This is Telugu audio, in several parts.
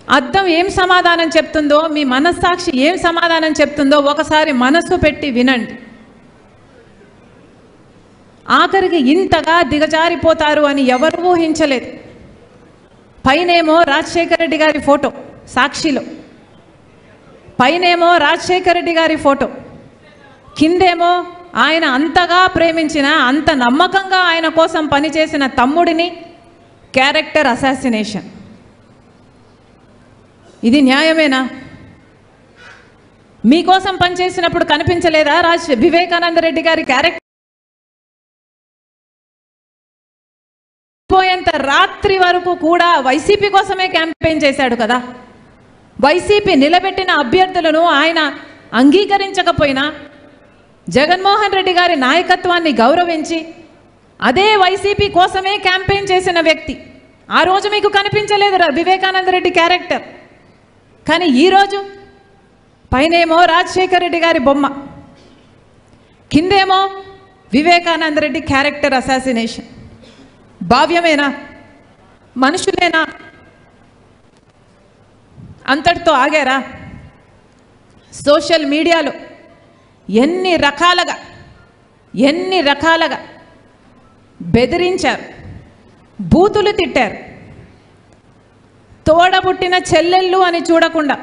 అద్దం ఏం సమాధానం చెప్తుందో, మీ మనస్సాక్షి ఏం సమాధానం చెప్తుందో ఒకసారి మనసు పెట్టి వినండి. ఆఖరికి ఇంతగా దిగజారిపోతారు అని ఎవరు ఊహించలేదు. పైనేమో రాజశేఖర రెడ్డి గారి ఫోటో సాక్షిలో, పైనేమో రాజశేఖర రెడ్డి గారి ఫోటో, కిందేమో ఆయన అంతగా ప్రేమించిన, అంత నమ్మకంగా ఆయన కోసం పనిచేసిన తమ్ముడిని క్యారెక్టర్ అసాసినేషన్. ఇది న్యాయమేనా? మీకోసం పనిచేసినప్పుడు కనిపించలేదా వివేకానంద రెడ్డి గారి క్యారెక్టర్? పోయేంత రాత్రి వరకు కూడా వైసీపీ కోసమే క్యాంపెయిన్ చేశాడు కదా. వైసీపీ నిలబెట్టిన అభ్యర్థులను ఆయన అంగీకరించకపోయినా జగన్మోహన్ రెడ్డి గారి నాయకత్వాన్ని గౌరవించి అదే వైసీపీ కోసమే క్యాంపెయిన్ చేసిన వ్యక్తి. ఆ రోజు మీకు కనిపించలేదు వివేకానంద రెడ్డి క్యారెక్టర్. కానీ ఈరోజు పైనేమో రాజశేఖర రెడ్డి గారి బొమ్మ, కిందేమో వివేకానంద రెడ్డి క్యారెక్టర్ అసాసినేషన్. భావ్యమేనా? మనుషులేనా? అంతటితో ఆగారా? సోషల్ మీడియాలో ఎన్ని రకాలుగా బెదిరించారు, బూతులు తిట్టారు. తోడబుట్టిన చెల్లెళ్ళు అని చూడకుండా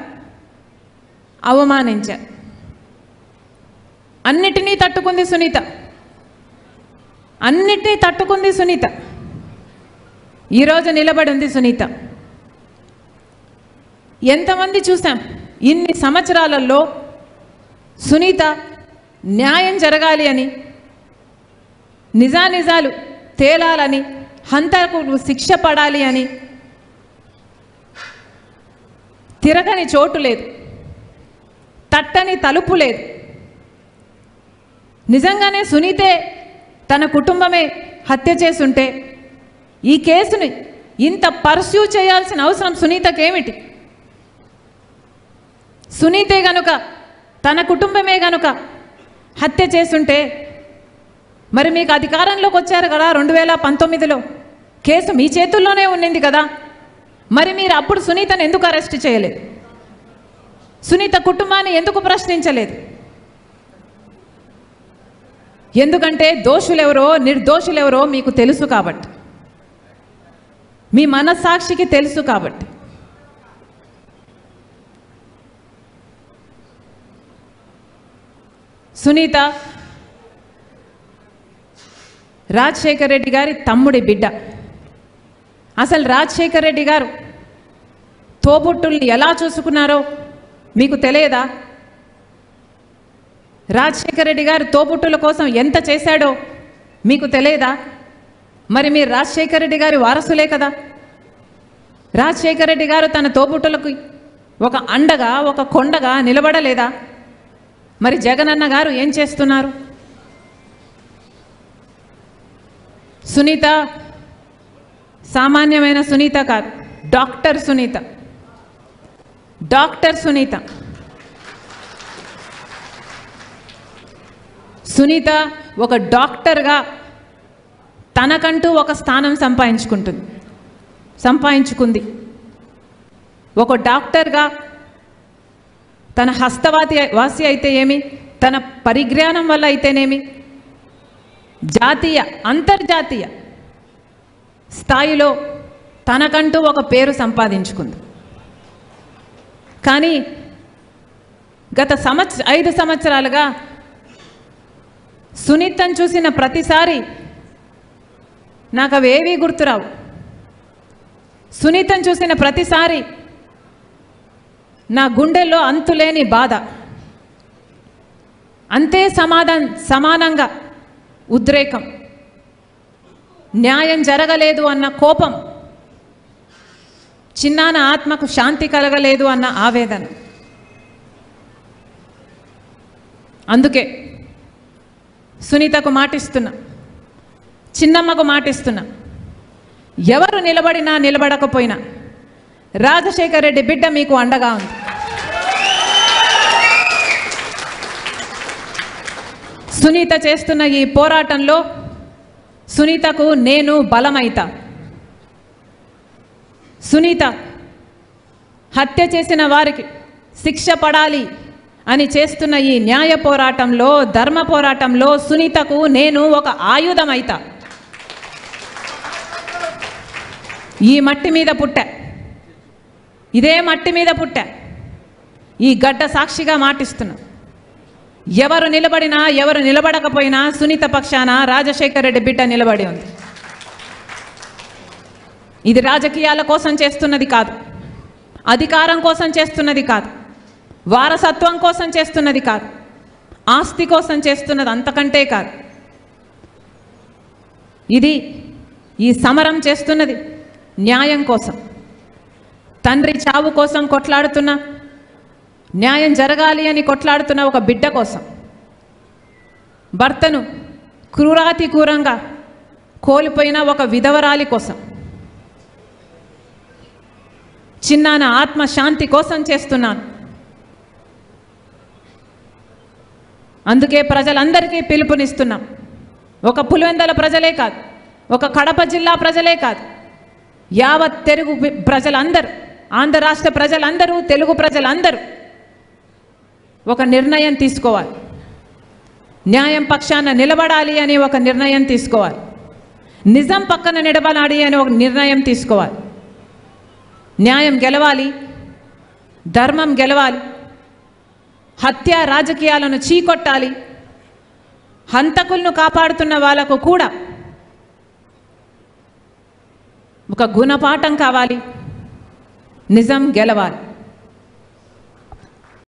అవమానించారు. అన్నిటినీ తట్టుకుంది సునీత, అన్నిటినీ తట్టుకుంది సునీత. ఈరోజు నిలబడి ఉంది సునీత. ఎంతమంది చూసాం ఇన్ని సంవత్సరాలలో సునీత న్యాయం జరగాలి అని, నిజానిజాలు తేలాలని, హంతకులు శిక్ష పడాలి అని తిరగని చోటు లేదు, తట్టని తలుపు లేదు. నిజంగానే సునీతే తన కుటుంబమే హత్య చేసుంటే ఈ కేసుని ఇంత పర్స్యూ చేయాల్సిన అవసరం సునీతకేమిటి? సునీతే గనుక, తన కుటుంబమే గనుక హత్య చేసుంటే మరి మీకు అధికారంలోకి వచ్చారు కదా 2019లో, కేసు మీ చేతుల్లోనే ఉన్నింది కదా. మరి మీరు అప్పుడు సునీతను ఎందుకు అరెస్ట్ చేయలేదు? సునీత కుటుంబాన్ని ఎందుకు ప్రశ్నించలేదు? ఎందుకంటే దోషులెవరో నిర్దోషులెవరో మీకు తెలుసు కాబట్టి, మీ మనస్సాక్షికి తెలుసు కాబట్టి. సునీత రాజశేఖర రెడ్డి గారి తమ్ముడి బిడ్డ. అసలు రాజశేఖర రెడ్డి గారు తోబుట్టుల్ని ఎలా చూసుకున్నారో మీకు తెలియదా? రాజశేఖర రెడ్డి గారు తోబుట్టుల కోసం ఎంత చేశాడో మీకు తెలియదా? మరి మీరు రాజశేఖర రెడ్డి గారి వారసులే కదా. రాజశేఖర రెడ్డి గారు తన తోబుట్టులకు ఒక అండగా, ఒక కొండగా నిలబడలేదా? మరి జగనన్న గారు ఏం చేస్తున్నారు? సునీత సామాన్యమైన సునీత కాదు, డాక్టర్ సునీత. డాక్టర్ సునీత. సునీత ఒక డాక్టర్గా తనకంటూ ఒక స్థానం సంపాదించుకుంది. ఒక డాక్టర్గా తన హస్తవాసి అయితే ఏమి, తన పరిజ్ఞానం వల్ల అయితేనేమి, జాతీయ అంతర్జాతీయ స్థాయిలో తనకంటూ ఒక పేరు సంపాదించుకుంది. కానీ గత 5 సంవత్సరాలుగా సునీతను చూసిన ప్రతిసారి నాకు అవేవీ గుర్తురావు. సునీతను చూసిన ప్రతిసారి నా గుండెల్లో అంతులేని బాధ, అంతే సమానంగా ఉద్రేకం, న్యాయం జరగలేదు అన్న కోపం, చిన్నాన ఆత్మకు శాంతి కలగలేదు అన్న ఆవేదన. అందుకే సునీతకు మాటిస్తున్నా, చిన్నమ్మకు మాటిస్తున్నా, ఎవరు నిలబడినా నిలబడకపోయినా రాజశేఖర రెడ్డి బిడ్డ మీకు అండగా ఉంది. సునీత చేస్తున్న ఈ పోరాటంలో సునీతకు నేను బలమైతా. సునీత హత్య చేసిన వారికి శిక్ష పడాలి అని చేస్తున్న ఈ న్యాయ పోరాటంలో, ధర్మ పోరాటంలో సునీతకు నేను ఒక ఆయుధం అయితా. ఈ మట్టి మీద పుట్టా, ఇదే మట్టి మీద పుట్టా, ఈ గడ్డ సాక్షిగా మాటిస్తున్నా. ఎవరు నిలబడినా ఎవరు నిలబడకపోయినా సునీత పక్షాన రాజశేఖర్ రెడ్డి బిడ్డ నిలబడి ఉంది. ఇది రాజకీయాల కోసం చేస్తున్నది కాదు, అధికారం కోసం చేస్తున్నది కాదు, వారసత్వం కోసం చేస్తున్నది కాదు, ఆస్తి కోసం చేస్తున్నది అంతకంటే కాదు. ఇది ఈ సమరం చేస్తున్నది న్యాయం కోసం. తండ్రి చావు కోసం కొట్లాడుతున్న, న్యాయం జరగాలి అని కొట్లాడుతున్న ఒక బిడ్డ కోసం, భర్తను క్రూరాతి క్రూరంగా కోల్పోయిన ఒక విధవరాలి కోసం, చిన్నాన ఆత్మశాంతి కోసం చేస్తున్నాను. అందుకే ప్రజలందరికీ పిలుపునిస్తున్నాం. ఒక పులివెందుల ప్రజలే కాదు, ఒక కడప జిల్లా ప్రజలే కాదు, యావత్ తెలుగు ప్రజలందరూ, ఆంధ్ర రాష్ట్ర ప్రజలందరూ, తెలుగు ప్రజలందరూ ఒక నిర్ణయం తీసుకోవాలి. న్యాయం పక్షాన నిలబడాలి అని ఒక నిర్ణయం తీసుకోవాలి. నిజం పక్కన నిలబడాలి అని ఒక నిర్ణయం తీసుకోవాలి. న్యాయం గెలవాలి, ధర్మం గెలవాలి, హత్య రాజకీయాలను చీకొట్టాలి, హంతకులను కాపాడుతున్న వాళ్ళకు కూడా ఒక గుణపాఠం కావాలి, నిజం గెలవాలి.